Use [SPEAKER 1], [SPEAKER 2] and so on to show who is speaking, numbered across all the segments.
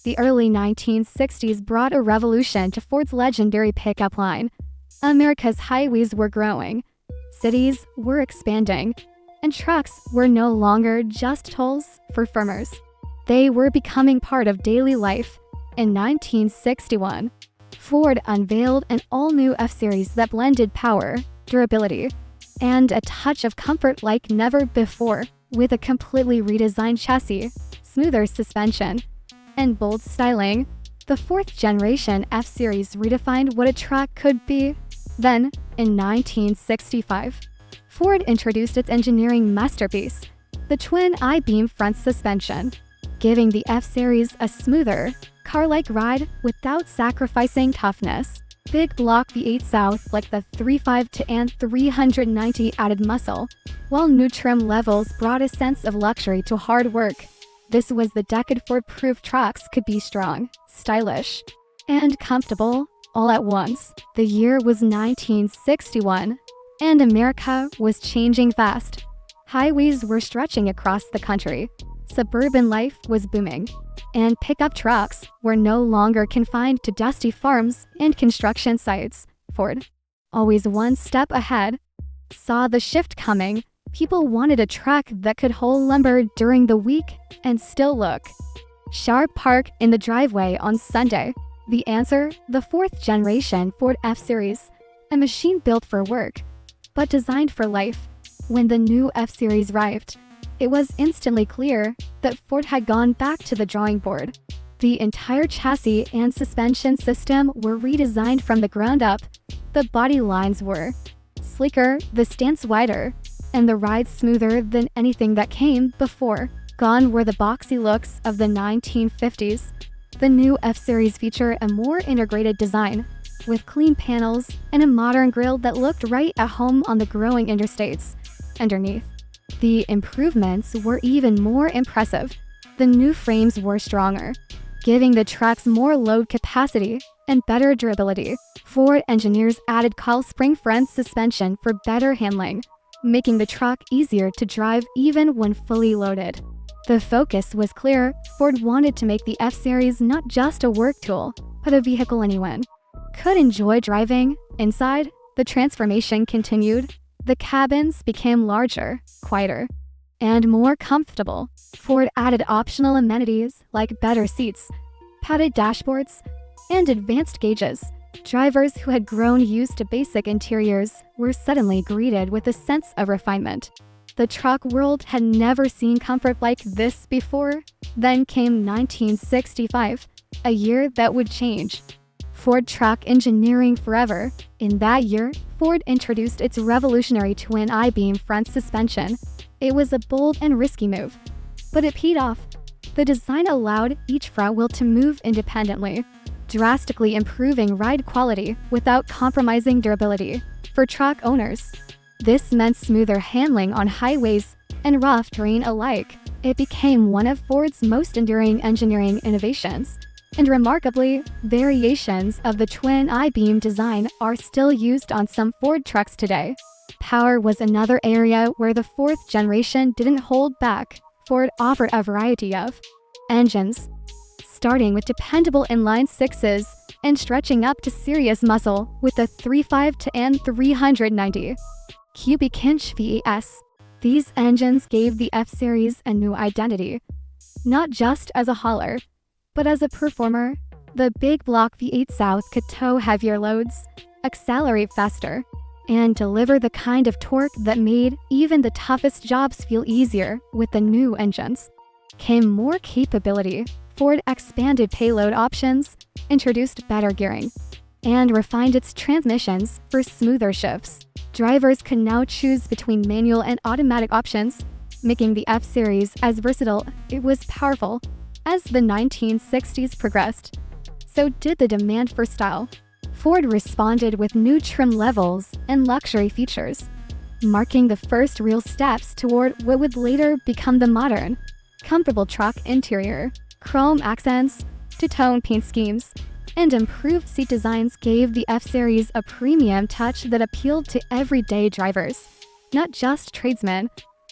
[SPEAKER 1] The early 1960s brought a revolution to Ford's legendary pickup line. America's highways were growing, cities were expanding, and trucks were no longer just tools for farmers. They were becoming part of daily life. In 1961, Ford unveiled an all-new F-Series that blended power, durability, and a touch of comfort like never before. With a completely redesigned chassis, smoother suspension, and bold styling, the fourth-generation F-Series redefined what a truck could be. Then, in 1965, Ford introduced its engineering masterpiece, the twin I-beam front suspension, giving the F-Series a smoother, car-like ride without sacrificing toughness. Big block V8 South like the 3.5 and 390 added muscle, while new trim levels brought a sense of luxury to hard work. This was the decade Ford-proof trucks could be strong, stylish, and comfortable all at once. The year was 1961, and America was changing fast. Highways were stretching across the country, suburban life was booming, and pickup trucks were no longer confined to dusty farms and construction sites. Ford, always one step ahead, saw the shift coming. People wanted a truck that could haul lumber during the week and still look sharp. Park in the driveway on Sunday. The answer? The fourth-generation Ford F-Series, a machine built for work, but designed for life. When the new F-Series arrived, it was instantly clear that Ford had gone back to the drawing board. The entire chassis and suspension system were redesigned from the ground up. The body lines were sleeker, the stance wider, and the ride smoother than anything that came before. Gone were the boxy looks of the 1950s. The new F-Series featured a more integrated design, with clean panels and a modern grille that looked right at home on the growing interstates. Underneath, the improvements were even more impressive. The new frames were stronger, giving the trucks more load capacity and better durability. Ford engineers added coil spring front suspension for better handling, making the truck easier to drive even when fully loaded. The focus was clear. Ford wanted to make the F-Series not just a work tool, but a vehicle anyone could enjoy driving. Inside, the transformation continued. The cabins became larger, quieter, and more comfortable. Ford added optional amenities like better seats, padded dashboards, and advanced gauges. Drivers who had grown used to basic interiors were suddenly greeted with a sense of refinement. The truck world had never seen comfort like this before. Then came 1965, a year that would change Ford truck engineering forever. In that year, Ford introduced its revolutionary twin I-beam front suspension. It was a bold and risky move, but it paid off. The design allowed each front wheel to move independently, drastically improving ride quality without compromising durability. For truck owners, this meant smoother handling on highways and rough terrain alike. It became one of Ford's most enduring engineering innovations. And remarkably, variations of the twin I-beam design are still used on some Ford trucks today. Power was another area where the fourth generation didn't hold back. Ford offered a variety of engines, starting with dependable inline sixes and stretching up to serious muscle with the 3.5 and 390 cubic inch VAS. These engines gave the F-Series a new identity, not just as a hauler, but as a performer. The big block V8 South could tow heavier loads, accelerate faster, and deliver the kind of torque that made even the toughest jobs feel easier. With the new engines came more capability. Ford expanded payload options, introduced better gearing, and refined its transmissions for smoother shifts. Drivers could now choose between manual and automatic options, making the F-Series as versatile. It was powerful. As the 1960s progressed, so did the demand for style. Ford responded with new trim levels and luxury features, marking the first real steps toward what would later become the modern, comfortable truck interior. Chrome accents, two-tone paint schemes, and improved seat designs gave the F-Series a premium touch that appealed to everyday drivers, not just tradesmen.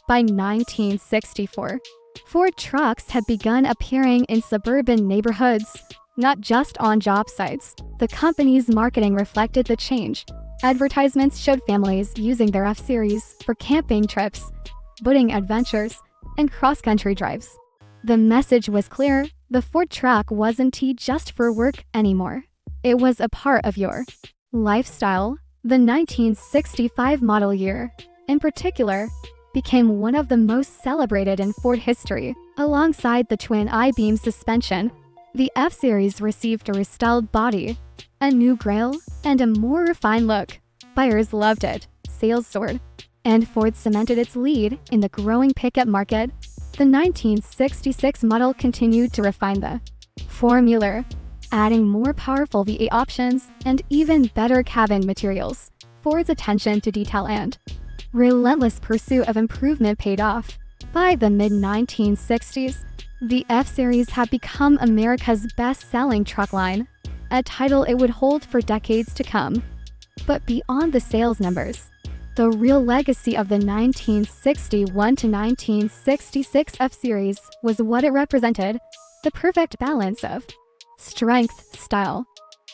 [SPEAKER 1] By 1964, Ford trucks had begun appearing in suburban neighborhoods, not just on job sites. The company's marketing reflected the change. Advertisements showed families using their F-Series for camping trips, boating adventures, and cross-country drives. The message was clear: the Ford truck wasn't just for work anymore. It was a part of your lifestyle. The 1965 model year, in particular, became one of the most celebrated in Ford history. Alongside the twin I-beam suspension, the F-Series received a restyled body, a new grille, and a more refined look. Buyers loved it, sales soared, and Ford cemented its lead in the growing pickup market. The 1966 model continued to refine the formula, adding more powerful V8 options and even better cabin materials. Ford's attention to detail and relentless pursuit of improvement paid off. By the mid-1960s, the F-Series had become America's best-selling truck line, a title it would hold for decades to come. But beyond the sales numbers, the real legacy of the 1961 to 1966 F-Series was what it represented: the perfect balance of strength, style,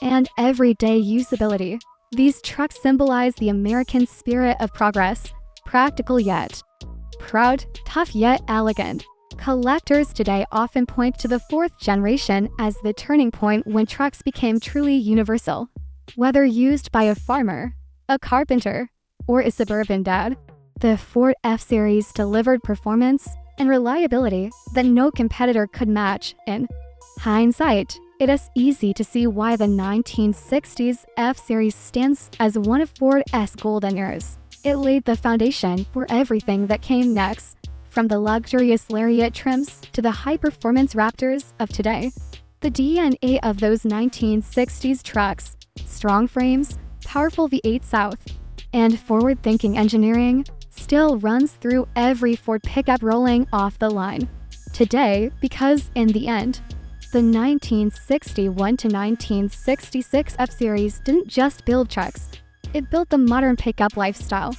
[SPEAKER 1] and everyday usability. These trucks symbolize the American spirit of progress: practical yet proud, tough yet elegant. Collectors today often point to the fourth generation as the turning point when trucks became truly universal. Whether used by a farmer, a carpenter, or a suburban dad, the Ford F-Series delivered performance and reliability that no competitor could match. In hindsight, it is easy to see why the 1960s F-Series stands as one of Ford's golden eras. It laid the foundation for everything that came next, from the luxurious Lariat trims to the high-performance Raptors of today. The DNA of those 1960s trucks, strong frames, powerful V8 South, and forward-thinking engineering, still runs through every Ford pickup rolling off the line today, because in the end, the 1961 to 1966 F-Series didn't just build trucks, it built the modern pickup lifestyle.